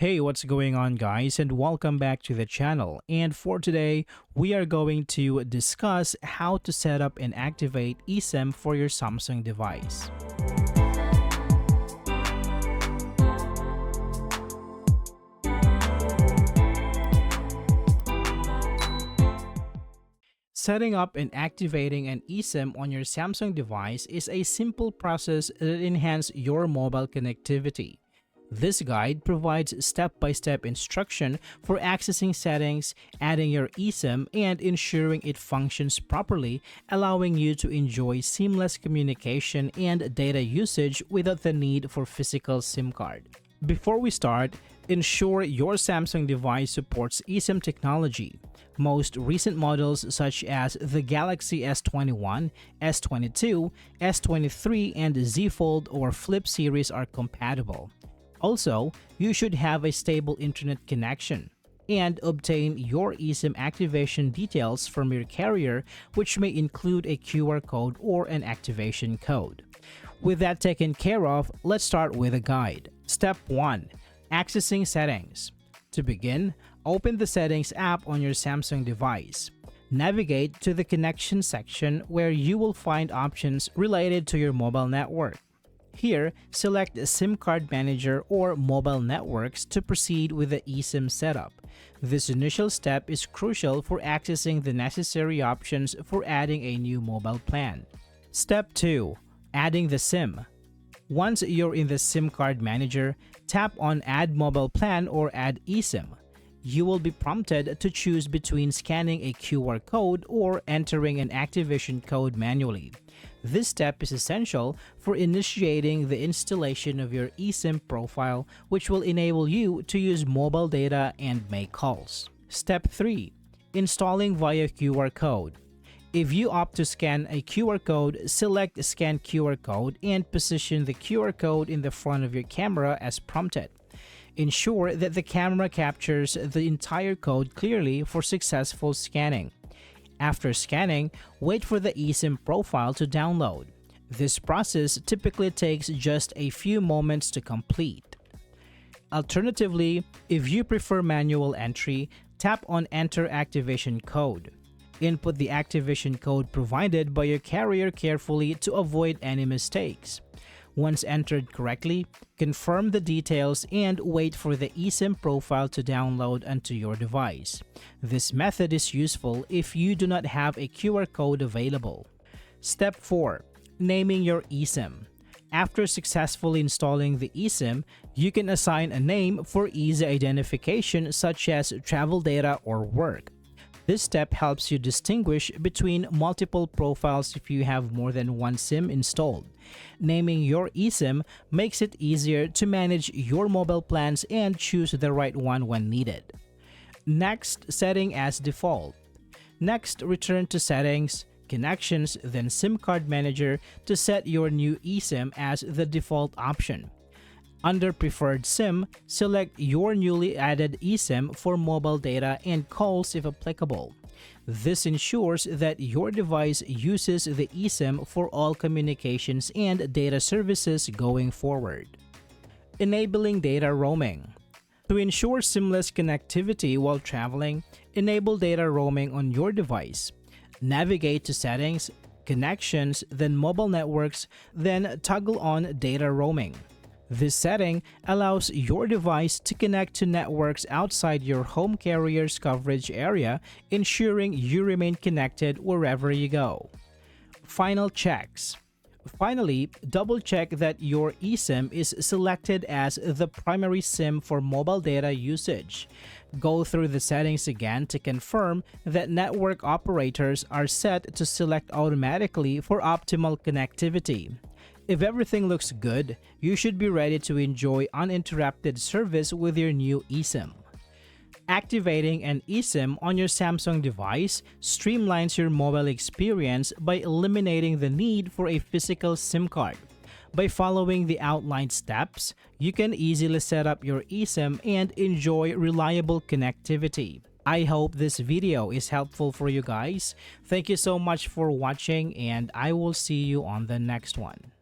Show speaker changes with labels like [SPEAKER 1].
[SPEAKER 1] Hey, what's going on, guys, and welcome back to the channel. And for today, we are going to discuss how to set up and activate eSIM for your Samsung device. Setting up and activating an eSIM on your Samsung device is a simple process that enhances your mobile connectivity. This guide provides step-by-step instruction for accessing settings, adding your eSIM, and ensuring it functions properly, allowing you to enjoy seamless communication and data usage without the need for physical SIM card. Before we start, ensure your Samsung device supports eSIM technology. Most recent models such as the Galaxy S21, S22, S23, and Z Fold or Flip series are compatible. Also, you should have a stable internet connection and obtain your eSIM activation details from your carrier, which may include a QR code or an activation code. With that taken care of, let's start with a guide. Step 1. Accessing settings. To begin, open the Settings app on your Samsung device. Navigate to the Connection section where you will find options related to your mobile network. Here, select SIM card manager or mobile networks to proceed with the eSIM setup. This initial step is crucial for accessing the necessary options for adding a new mobile plan. Step 2. Adding the SIM. Once you're in the SIM card manager, tap on Add Mobile Plan or Add eSIM. You will be prompted to choose between scanning a QR code or entering an activation code manually. This step is essential for initiating the installation of your eSIM profile, which will enable you to use mobile data and make calls. Step 3. Installing via QR code. If you opt to scan a QR code, select Scan QR Code and position the QR code in the front of your camera as prompted. Ensure that the camera captures the entire code clearly for successful scanning. After scanning, wait for the eSIM profile to download. This process typically takes just a few moments to complete. Alternatively, if you prefer manual entry, tap on Enter Activation Code. Input the activation code provided by your carrier carefully to avoid any mistakes. Once entered correctly, confirm the details and wait for the eSIM profile to download onto your device. This method is useful if you do not have a QR code available. Step 4. Naming your eSIM. After successfully installing the eSIM, you can assign a name for easy identification such as travel data or work. This step helps you distinguish between multiple profiles if you have more than one SIM installed. Naming your eSIM makes it easier to manage your mobile plans and choose the right one when needed. Next, setting as default. Next, return to Settings, Connections, then SIM card manager to set your new eSIM as the default option. Under Preferred SIM, select your newly added eSIM for mobile data and calls if applicable. This ensures that your device uses the eSIM for all communications and data services going forward. Enabling data roaming. To ensure seamless connectivity while traveling, enable data roaming on your device. Navigate to Settings, Connections, then Mobile Networks, then toggle on Data Roaming. This setting allows your device to connect to networks outside your home carrier's coverage area, ensuring you remain connected wherever you go. Final checks. Finally, double-check that your eSIM is selected as the primary SIM for mobile data usage. Go through the settings again to confirm that network operators are set to select automatically for optimal connectivity. If everything looks good, you should be ready to enjoy uninterrupted service with your new eSIM. Activating an eSIM on your Samsung device streamlines your mobile experience by eliminating the need for a physical SIM card. By following the outlined steps, you can easily set up your eSIM and enjoy reliable connectivity. I hope this video is helpful for you guys. Thank you so much for watching, and I will see you on the next one.